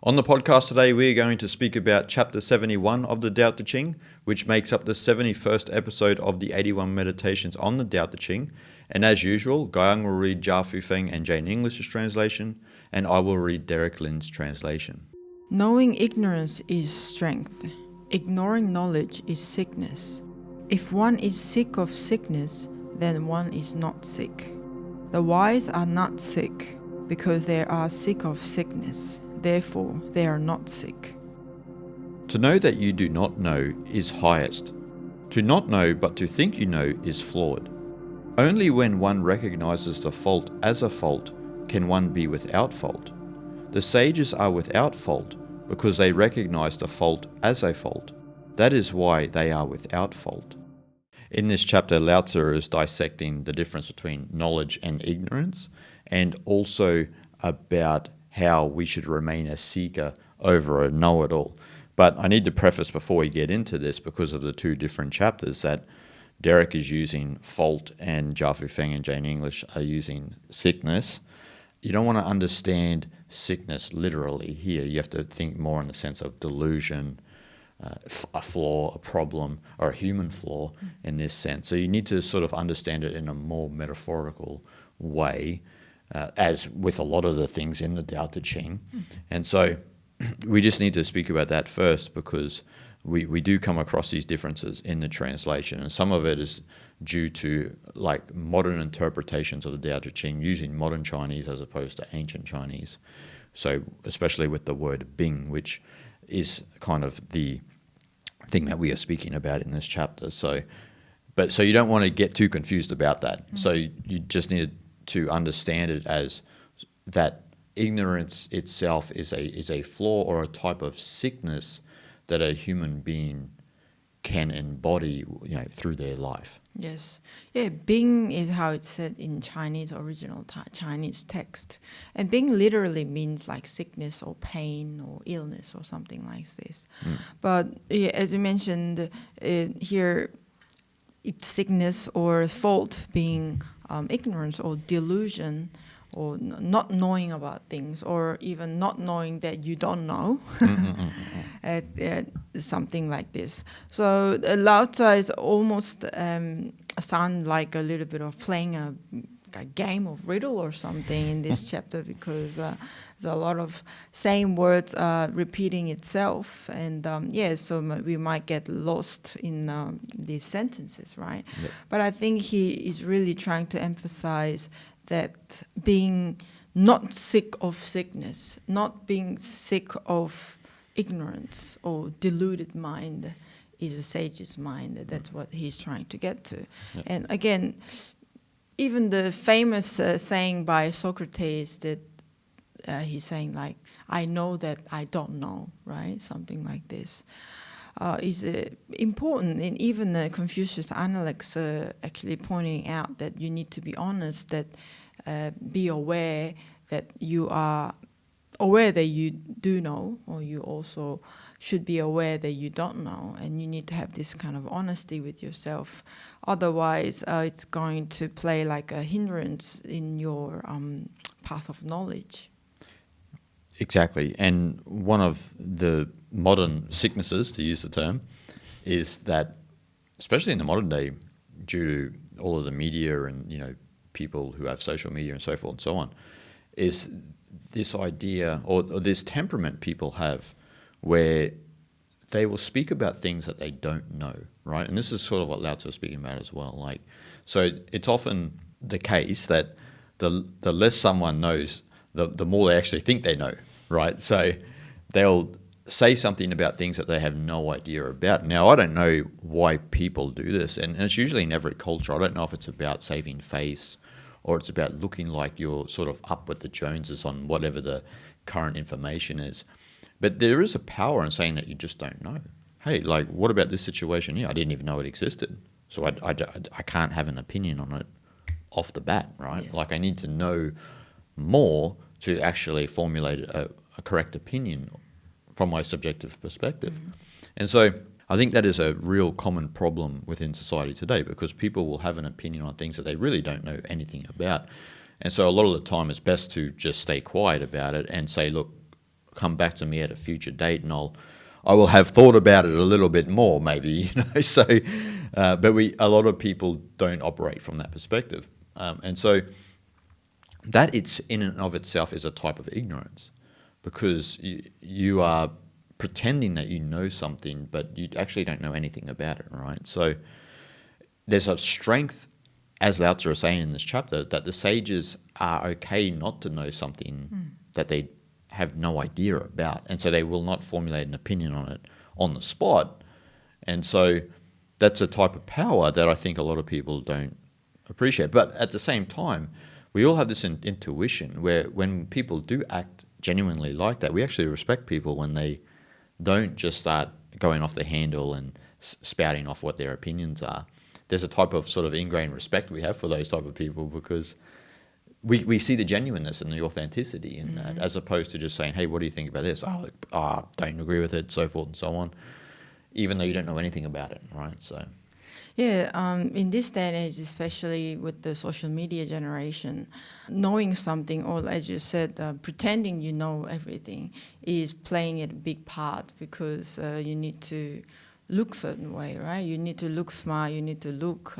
On the podcast today, we are going to speak about Chapter 71 of the Tao Te Ching, which makes up the 71st episode of the 81 Meditations on the Tao Te Ching. And as usual, Guyang will read Jia Fu Feng and Jane English's translation, and I will read Derek Lin's translation. Knowing ignorance is strength. Ignoring knowledge is sickness. If one is sick of sickness, then one is not sick. The wise are not sick, because they are sick of sickness. Therefore, they are not sick. To know that you do not know is highest. To not know but to think you know is flawed. Only when one recognizes the fault as a fault can one be without fault. The sages are without fault because they recognize the fault as a fault. That is why they are without fault. In this chapter, Lao Tzu is dissecting the difference between knowledge and ignorance, and also about how we should remain a seeker over a know-it-all. But I need to preface before we get into this, because of the two different chapters, that Derek is using fault and Jia Fu Feng and Jane English are using sickness. You don't want to understand sickness literally here. You have to think more in the sense of delusion, a flaw, a problem, or a human flaw in this sense. So you need to sort of understand it in a more metaphorical way, as with a lot of the things in the Tao Te Ching. And so we just need to speak about that first, because we do come across these differences in the translation, and some of it is due to like modern interpretations of the Tao Te Ching using modern Chinese as opposed to ancient Chinese. So especially with the word Bing, which is kind of the thing that we are speaking about in this chapter. So you don't want to get too confused about that. So you just need to understand it as that ignorance itself is a flaw or a type of sickness that a human being can embody, through their life. Yes. Yeah, Bing is how it's said in Chinese, original Chinese text. And Bing literally means like sickness or pain or illness or something like this. But as you mentioned, here it's sickness or fault being ignorance or delusion, or not knowing about things, or even not knowing that you don't know, something like this. So Lao Tzu is almost sound like a little bit of playing a game of riddle or something in this chapter, because there's a lot of same words repeating itself, and so we might get lost in these sentences, right? Yep. But I think he is really trying to emphasize that being not sick of sickness, not being sick of ignorance or deluded mind is a sage's mind. That's what he's trying to get to. Yep. And again, even the famous saying by Socrates that he's saying like, I know that I don't know, right? Something like this. Is important, and even the Confucius Analects actually pointing out that you need to be honest, that be aware that you are aware that you do know, or you also should be aware that you don't know, and you need to have this kind of honesty with yourself. Otherwise, it's going to play like a hindrance in your path of knowledge. Exactly. And one of the modern sicknesses, to use the term, is that, especially in the modern day, due to all of the media and, people who have social media and so forth and so on, is this idea or this temperament people have where they will speak about things that they don't know, right? And this is sort of what Lao Tzu is speaking about as well. So it's often the case that the less someone knows, the more they actually think they know, right? So they'll say something about things that they have no idea about. Now, I don't know why people do this, and it's usually in every culture. I don't know if it's about saving face or it's about looking like you're sort of up with the Joneses on whatever the current information is. But there is a power in saying that you just don't know. Hey, what about this situation here? I didn't even know it existed. So I can't have an opinion on it off the bat, right? Yes. I need to know more to actually formulate a correct opinion from my subjective perspective. And so I think that is a real common problem within society today, because people will have an opinion on things that they really don't know anything about. And so a lot of the time it's best to just stay quiet about it and say, look, come back to me at a future date, and I will have thought about it a little bit more, maybe, you know. So, but a lot of people don't operate from that perspective, and so that it's in and of itself is a type of ignorance, because you are pretending that you know something, but you actually don't know anything about it, right? So there's a strength, as Lao Tzu is saying in this chapter, that the sages are okay not to know something that they have no idea about, and so they will not formulate an opinion on it on the spot. And so that's a type of power that I think a lot of people don't appreciate. But at the same time, we all have this intuition where when people do act genuinely like that, we actually respect people when they don't just start going off the handle and spouting off what their opinions are. There's a type of sort of ingrained respect we have for those type of people, because we see the genuineness and the authenticity in that, as opposed to just saying, hey, what do you think about this? Don't agree with it, so forth and so on, even though you don't know anything about it, right? So, yeah, in this day and age, especially with the social media generation, knowing something, or as you said, pretending you know everything, is playing a big part, because you need to look certain way, right? You need to look smart, you need to look,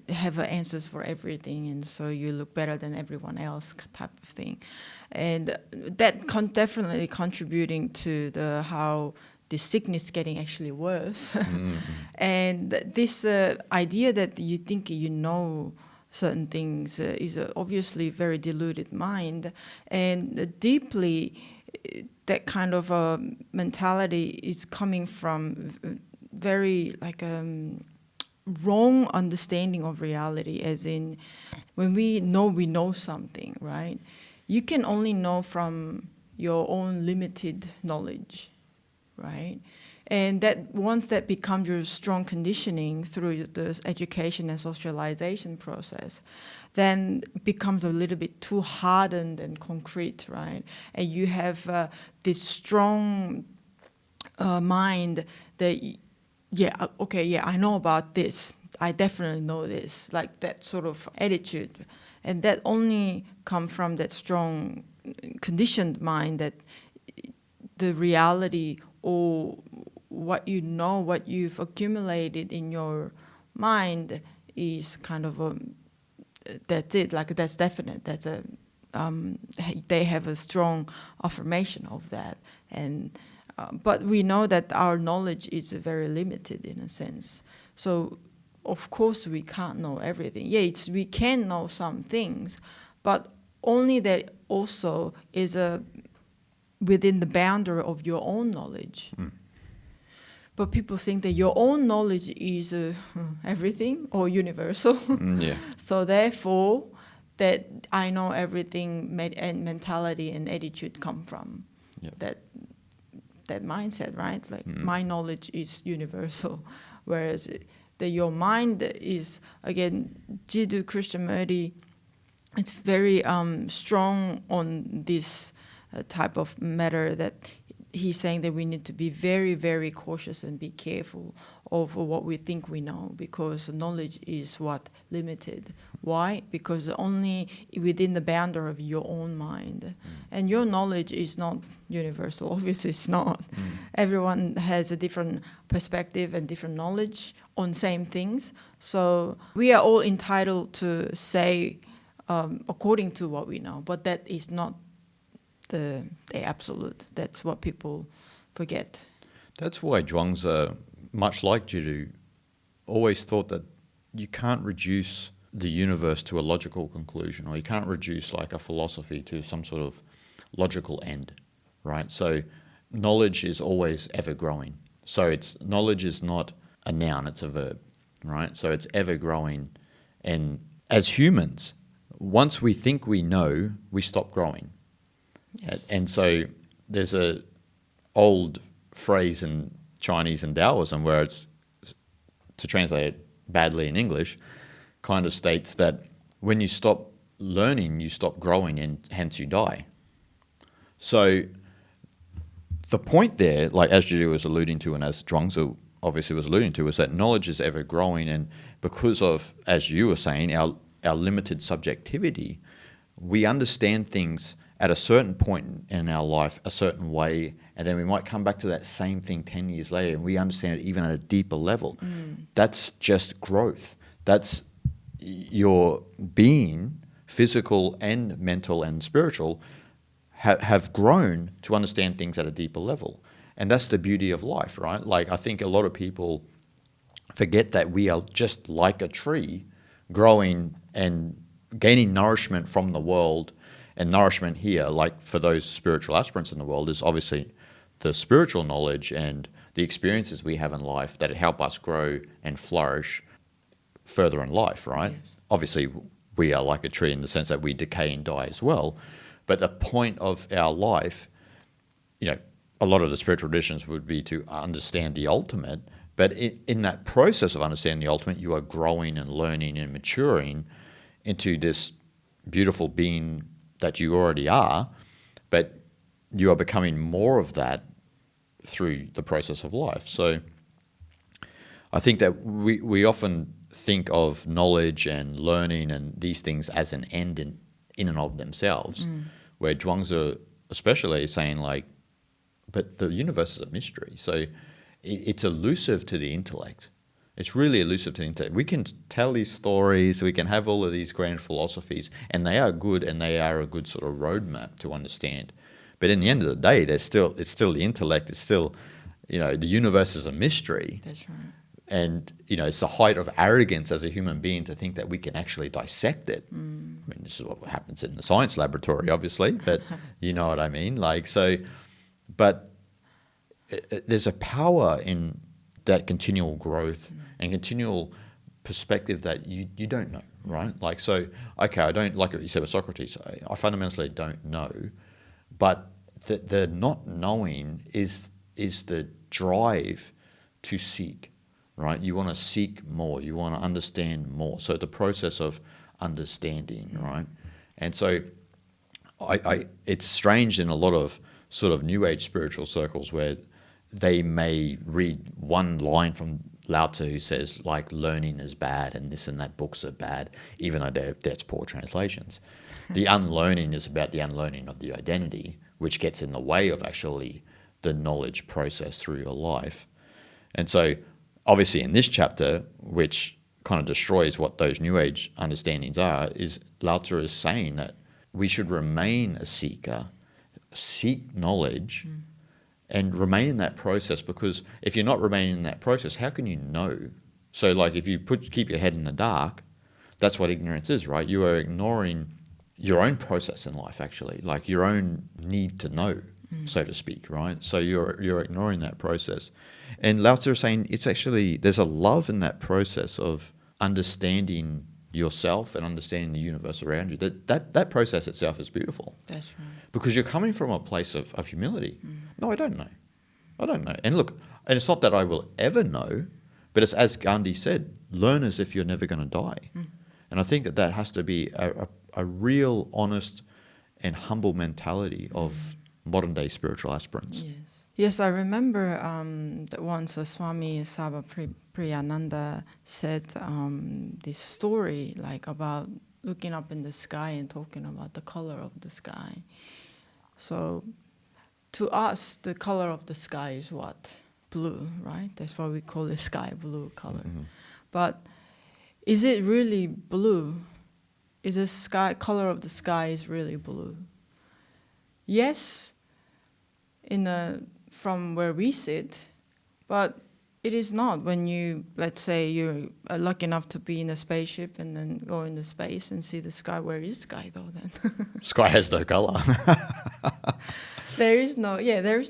have answers for everything, and so you look better than everyone else type of thing. And that definitely contributing to how the sickness getting actually worse. And this idea that you think you know certain things is obviously very deluded mind, and deeply that kind of mentality is coming from very wrong understanding of reality, as in when we know something, right? You can only know from your own limited knowledge, right? And that once that becomes your strong conditioning through the education and socialization process, then becomes a little bit too hardened and concrete, right? And you have this strong mind that, I know about this. I definitely know this, like that sort of attitude. And that only comes from that strong conditioned mind that the reality or what you know, what you've accumulated in your mind is kind of that's it, like that's definite. That's they have a strong affirmation of that. And but we know that our knowledge is very limited in a sense. So of course we can't know everything. Yeah, we can know some things, but only that also is within the boundary of your own knowledge. But people think that your own knowledge is everything or universal. So therefore, that I know everything and mentality and attitude come from that mindset, right? Like my knowledge is universal, whereas your mind is, again, Jiddu Krishnamurti, it's very strong on this type of matter, that he's saying that we need to be very, very cautious and be careful of what we think we know, because knowledge is what limited. Why? Because only within the boundary of your own mind. And your knowledge is not universal. Obviously it's not. Everyone has a different perspective and different knowledge on same things. So we are all entitled to say according to what we know, but that is not the absolute. That's what people forget. That's why Zhuangzi, much like Jiddu, always thought that you can't reduce the universe to a logical conclusion, or you can't reduce like a philosophy to some sort of logical end, right? So knowledge is always ever growing. So knowledge is not a noun, it's a verb, right? So it's ever growing. And as humans, once we think we know, we stop growing. Yes. And so there's a old phrase in Chinese and Taoism where it's, to translate it badly in English, kind of states that when you stop learning, you stop growing, and hence you die. So the point there, like as Jiddu was alluding to and as Zhuangzi obviously was alluding to, is that knowledge is ever growing, and because of, as you were saying, our limited subjectivity, we understand things at a certain point in our life a certain way, and then we might come back to that same thing 10 years later and we understand it even at a deeper level. That's just growth. That's your being, physical and mental and spiritual, have grown to understand things at a deeper level. And that's the beauty of life, right? Like, I think a lot of people forget that we are just like a tree growing and gaining nourishment from the world. And nourishment here, like for those spiritual aspirants in the world, is obviously the spiritual knowledge and the experiences we have in life that help us grow and flourish further in life, right? Yes. Obviously, we are like a tree in the sense that we decay and die as well. But the point of our life, you know, a lot of the spiritual traditions would be to understand the ultimate. But in that process of understanding the ultimate, you are growing and learning and maturing into this beautiful being that you already are, but you are becoming more of that through the process of life. So I think that we often think of knowledge and learning and these things as an end in and of themselves, where Zhuangzi especially is saying, like, but the universe is a mystery. So it's elusive to the intellect. It's really elusive to the intellect. We can tell these stories, we can have all of these grand philosophies, and they are good, and they are a good sort of roadmap to understand. But in the end of the day, it's still the intellect. It's still, you know, the universe is a mystery. That's right. And, you know, it's the height of arrogance as a human being to think that we can actually dissect it. I mean, this is what happens in the science laboratory, obviously, but you know what I mean? Like, so, but there's a power in that continual growth and continual perspective that you don't know, right? Like, so, okay, I don't, like what you said with Socrates, I fundamentally don't know, but the not knowing is the drive to seek. Right, you want to seek more, you want to understand more. So the process of understanding, right? And so it's strange in a lot of sort of New Age spiritual circles where they may read one line from Lao Tzu who says, like, learning is bad and this and that books are bad, even though that's poor translations. The unlearning is about the unlearning of the identity, which gets in the way of actually the knowledge process through your life. And so obviously in this chapter, which kind of destroys what those New Age understandings are, is Lao Tzu is saying that we should remain a seeker, seek knowledge, and remain in that process, because if you're not remaining in that process, how can you know? So, like, if you keep your head in the dark, that's what ignorance is, right? You are ignoring your own process in life, actually, like your own need to know, so to speak, right? So you're ignoring that process. And Lao Tzu is saying it's actually, there's a love in that process of understanding yourself and understanding the universe around you. That process itself is beautiful. That's right. Because you're coming from a place of humility. No, I don't know. I don't know. And look, and it's not that I will ever know, but it's, as Gandhi said, learn as if you're never going to die. And I think that has to be a real honest and humble mentality of modern day spiritual aspirants. Yes. Yes, I remember that once Swami Saba Priyananda said this story, like, about looking up in the sky and talking about the color of the sky. So to us, the color of the sky is what? Blue, right? That's why we call it sky blue color. But is it really blue? Is the sky color of the sky is really blue? Yes, from where we sit, but it is not when you, let's say you're lucky enough to be in a spaceship and then go into space and see the sky. Where is sky though then? Sky has no color. There is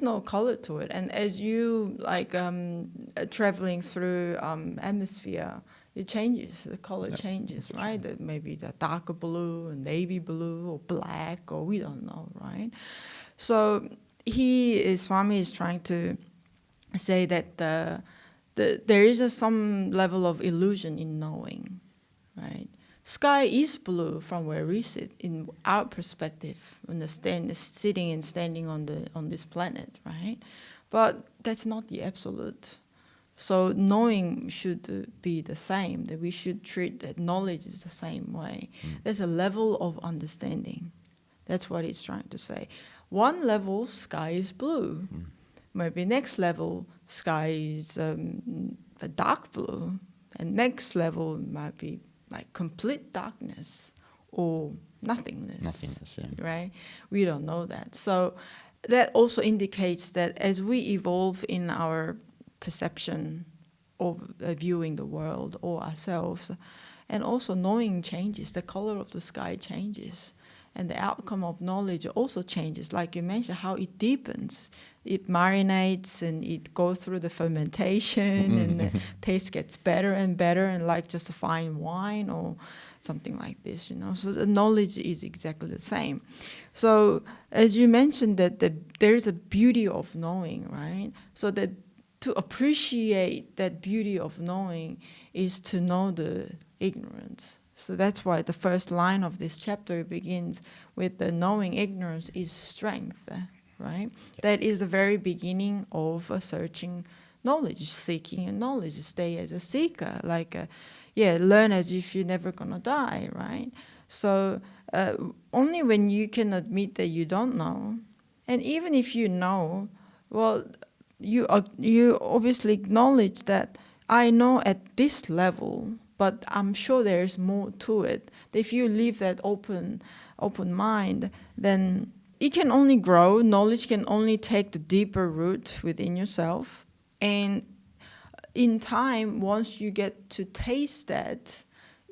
no color to it. And as you traveling through atmosphere, it changes, the color changes, right? That maybe the darker blue and navy blue or black, or we don't know, right? So Swami is trying to say that there is some level of illusion in knowing, right? Sky is blue from where we sit, in our perspective, when sitting and standing on this planet, right? But that's not the absolute. So knowing should be the same, that we should treat that knowledge is the same way. There's a level of understanding That's what it's trying to say. One level, sky is blue. Maybe next level, sky is a dark blue. And next level might be like complete darkness or nothingness. Nothingness, yeah. Right? We don't know that. So that also indicates that as we evolve in our perception of viewing the world or ourselves, and also knowing changes, the color of the sky changes, and the outcome of knowledge also changes. Like you mentioned, how it deepens, it marinates, and it goes through the fermentation, and the taste gets better and better, and like just a fine wine or something like this, you know. So the knowledge is exactly the same. So as you mentioned, that there is a beauty of knowing, right? So that to appreciate that beauty of knowing is to know the ignorance. So that's why the first line of this chapter begins with the knowing ignorance is strength, right? Yep. That is the very beginning of searching knowledge, seeking a knowledge, stay as a seeker, like, learn as if you're never gonna die, right? So only when you can admit that you don't know, and even if you know, well, you obviously acknowledge that I know at this level, but I'm sure there's more to it. If you leave that open mind, then it can only grow. Knowledge can only take the deeper root within yourself. And in time, once you get to taste that,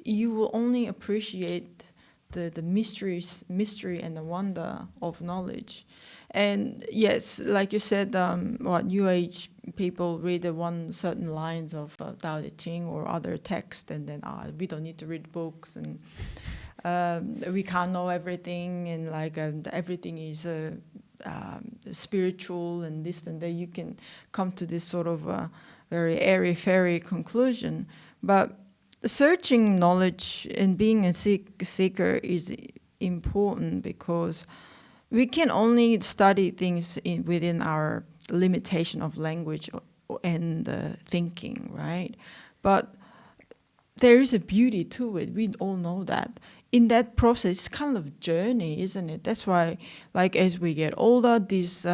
you will only appreciate the mystery and the wonder of knowledge. And yes, like you said, what New Age people read the one certain lines of Tao Te Ching or other text, and then we don't need to read books, and we can't know everything, and like everything is spiritual and this and that. You can come to this sort of very airy-fairy conclusion. But searching knowledge and being a seeker is important, because we can only study things within our limitation of language and thinking, right? But there is a beauty to it. We all know that. In that process, it's kind of a journey, isn't it? That's why, like, as we get older, this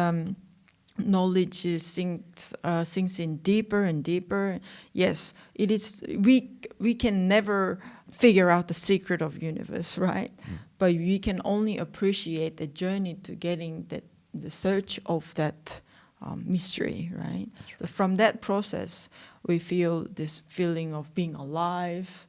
knowledge sinks in deeper and deeper. Yes, it is. We can never figure out the secret of universe, right? But we can only appreciate the journey to getting the search of that mystery, right? So from that process, we feel this feeling of being alive,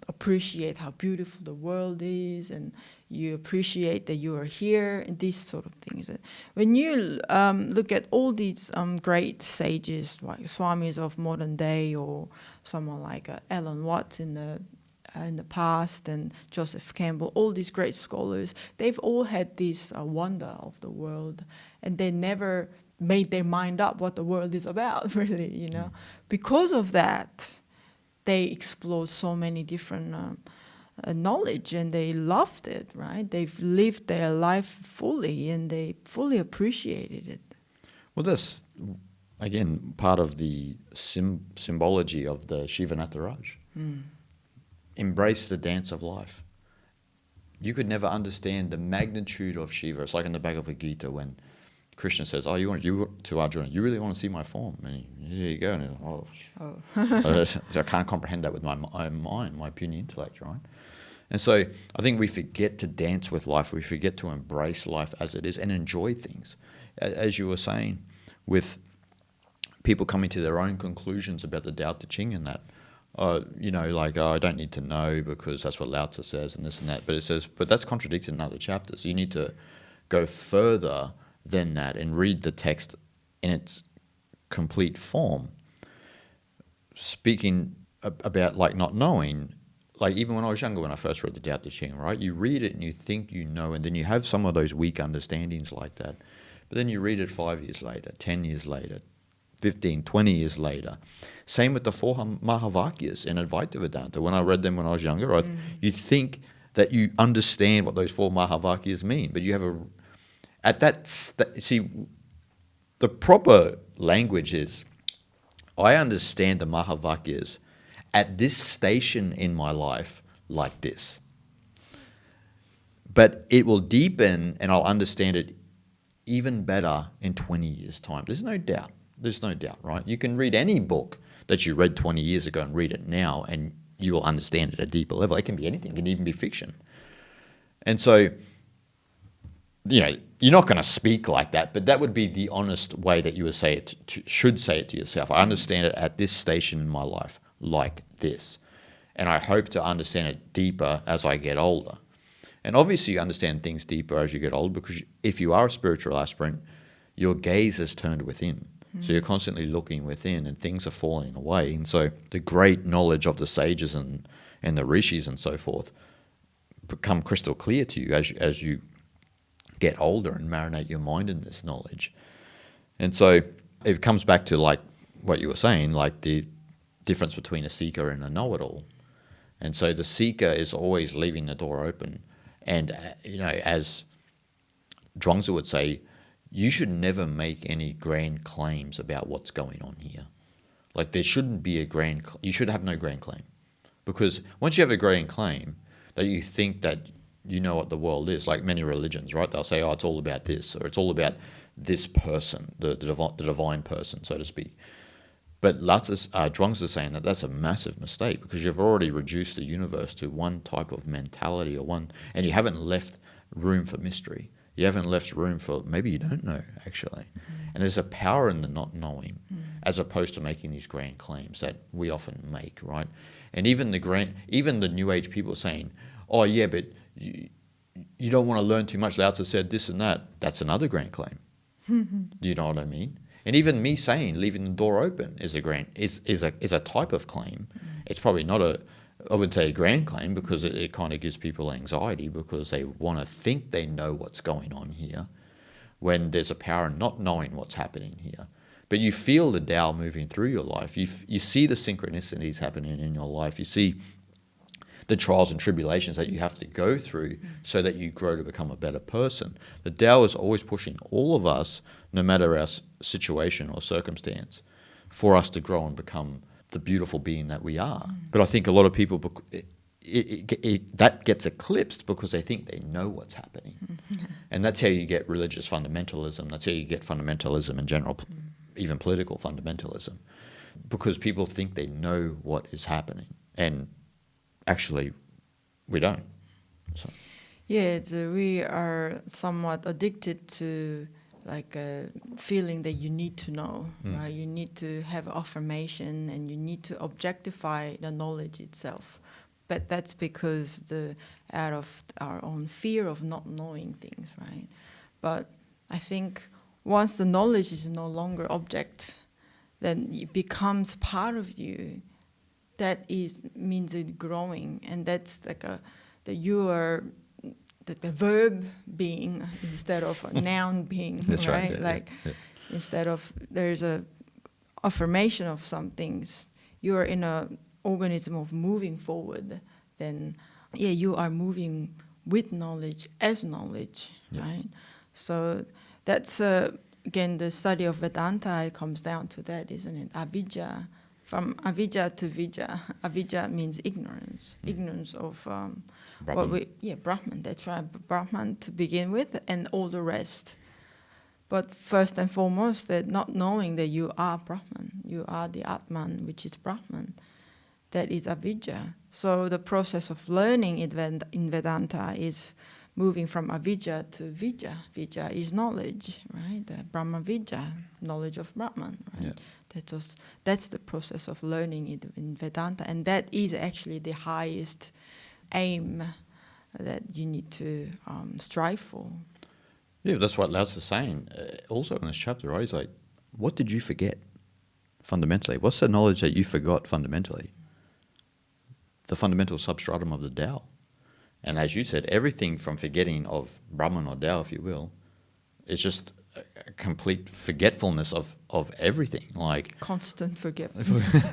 appreciate how beautiful the world is, and you appreciate that you are here, and these sort of things. When you look at all these great sages, like Swamis of modern day, or someone like Alan Watts in the past, and Joseph Campbell, all these great scholars, they've all had this wonder of the world, and they never made their mind up what the world is about, really, you know. Because of that, they explored so many different knowledge, and they loved it, right? They've lived their life fully, and they fully appreciated it. Well, that's, again, part of the symbology of the Shivanatha Raj. Embrace the dance of life. You could never understand the magnitude of Shiva. It's like in the Bhagavad Gita when Krishna says, to Arjuna, you really want to see my form? And here you go. And I can't comprehend that with my mind, my puny intellect, right? And so I think we forget to dance with life. We forget to embrace life as it is and enjoy things. As you were saying, with people coming to their own conclusions about the Tao Te Ching and that, I don't need to know because that's what Lao Tzu says and this and that. But it says, but that's contradicted in other chapters. You need to go further than that and read the text in its complete form. Speaking about like not knowing, like even when I was younger, when I first read the Tao Te Ching, right? You read it and you think you know, and then you have some of those weak understandings like that. But then you read it 5 years later, 10 years later, 15, 20 years later. Same with the 4 Mahavakyas in Advaita Vedanta. When I read them when I was younger, you think that you understand what those 4 Mahavakyas mean, but you have the proper language is, I understand the Mahavakyas at this station in my life like this. But it will deepen, and I'll understand it even better in 20 years' time. There's no doubt. There's no doubt, right? You can read any book that you read 20 years ago and read it now, and you will understand it at a deeper level. It can be anything. It can even be fiction. And so, you know, you're not going to speak like that, but that would be the honest way that you would say it should say it to yourself. I understand it at this station in my life like this, and I hope to understand it deeper as I get older. And obviously you understand things deeper as you get older, because if you are a spiritual aspirant, your gaze is turned within. So you're constantly looking within, and things are falling away. And so the great knowledge of the sages and the rishis and so forth become crystal clear to you as you get older and marinate your mind in this knowledge. And so it comes back to like what you were saying, like the difference between a seeker and a know-it-all. And so the seeker is always leaving the door open. And, you know, as Zhuangzi would say, you should never make any grand claims about what's going on here. Like there shouldn't be you should have no grand claim. Because once you have a grand claim that you think that you know what the world is, like many religions, right? They'll say, oh, it's all about this, or it's all about this person, the divine person, so to speak. But Zhuangzi is saying that that's a massive mistake, because you've already reduced the universe to one type of mentality and you haven't left room for mystery. You haven't left room for maybe you don't know, actually. And there's a power in the not knowing, as opposed to making these grand claims that we often make, right? And even the New Age people saying, oh yeah, but you don't want to learn too much. Lao Tzu said this and that. That's another grand claim. Do you know what I mean? And even me saying leaving the door open is a type of claim. It's probably not I would say a grand claim, because it kind of gives people anxiety, because they want to think they know what's going on here, when there's a power in not knowing what's happening here. But you feel the Tao moving through your life. You see the synchronicities happening in your life. You see the trials and tribulations that you have to go through so that you grow to become a better person. The Tao is always pushing all of us, no matter our situation or circumstance, for us to grow and become the beautiful being that we are. But I think a lot of people, that gets eclipsed because they think they know what's happening. And that's how you get religious fundamentalism. That's how you get fundamentalism in general, even political fundamentalism, because people think they know what is happening. And actually, we don't. So. Yeah, we are somewhat addicted to like a feeling that you need to know, right? You need to have affirmation, and you need to objectify the knowledge itself. But that's because out of our own fear of not knowing things, right? But I think once the knowledge is no longer object, then it becomes part of you. That means it's growing, and that's like that you are the verb being instead of a noun being. That's right. Yeah, like yeah. Instead of there's a affirmation of some things, you are in a organism of moving forward. Then you are moving with knowledge as knowledge, right? So that's again the study of Vedanta. It comes down to that, isn't it? Avidya. From avidya to vidya. Avidya means ignorance. Ignorance of Brahman. Brahman, that's right. Brahman to begin with, and all the rest. But first and foremost, that not knowing that you are Brahman, you are the Atman, which is Brahman. That is avidya. So the process of learning in Vedanta is moving from avidya to vidya. Vidya is knowledge, right? The Brahma vidya, knowledge of Brahman, right? Yeah. That's the process of learning in Vedanta, and that is actually the highest aim that you need to strive for. Yeah, that's what Lao Tzu is saying. Also in this chapter, right? He's like, what did you forget fundamentally? What's the knowledge that you forgot fundamentally? The fundamental substratum of the Tao. And as you said, everything from forgetting of Brahman or Tao, if you will, is just a complete forgetfulness of everything. Like constant forgetfulness.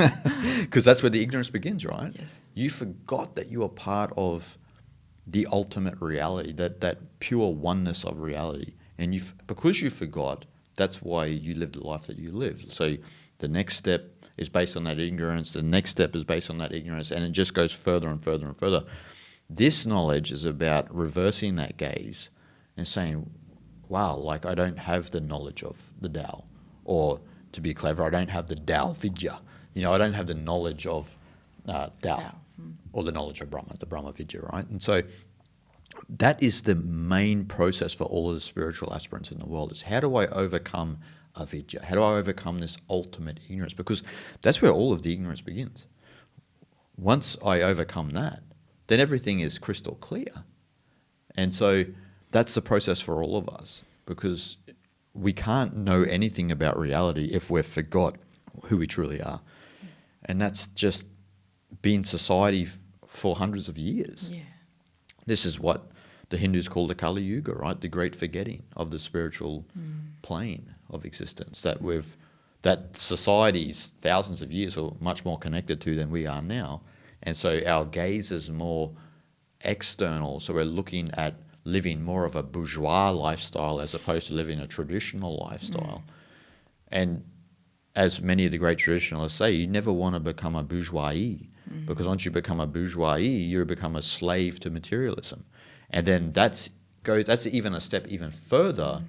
Because that's where the ignorance begins, right? Yes. You forgot that you are part of the ultimate reality, that pure oneness of reality. And because you forgot, that's why you live the life that you live. So the next step is based on that ignorance. The next step is based on that ignorance. And it just goes further and further and further. This knowledge is about reversing that gaze and saying, wow, like I don't have the knowledge of the Tao. Or to be clever, I don't have the Tao Vidya. You know, I don't have the knowledge of Tao. Or the knowledge of Brahma, the Brahma Vidya, right? And so that is the main process for all of the spiritual aspirants in the world, is how do I overcome avidya? How do I overcome this ultimate ignorance? Because that's where all of the ignorance begins. Once I overcome that, then everything is crystal clear. And so that's the process for all of us, because we can't know anything about reality if we've forgot who we truly are. And that's just been society for hundreds of years. Yeah. This is what the Hindus call the Kali Yuga, right? The great forgetting of the spiritual plane of existence that societies thousands of years are much more connected to than we are now. And so our gaze is more external. So we're looking at living more of a bourgeois lifestyle as opposed to living a traditional lifestyle. And as many of the great traditionalists say, you never want to become a bourgeoisie, because once you become a bourgeoisie, you become a slave to materialism. And then that's even a step even further,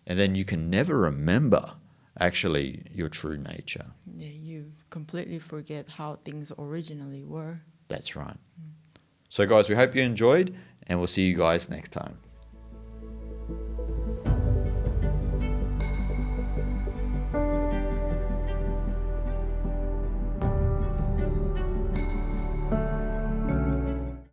and then you can never remember actually your true nature. Yeah, you completely forget how things originally were. That's right. So guys, we hope you enjoyed, and we'll see you guys next time.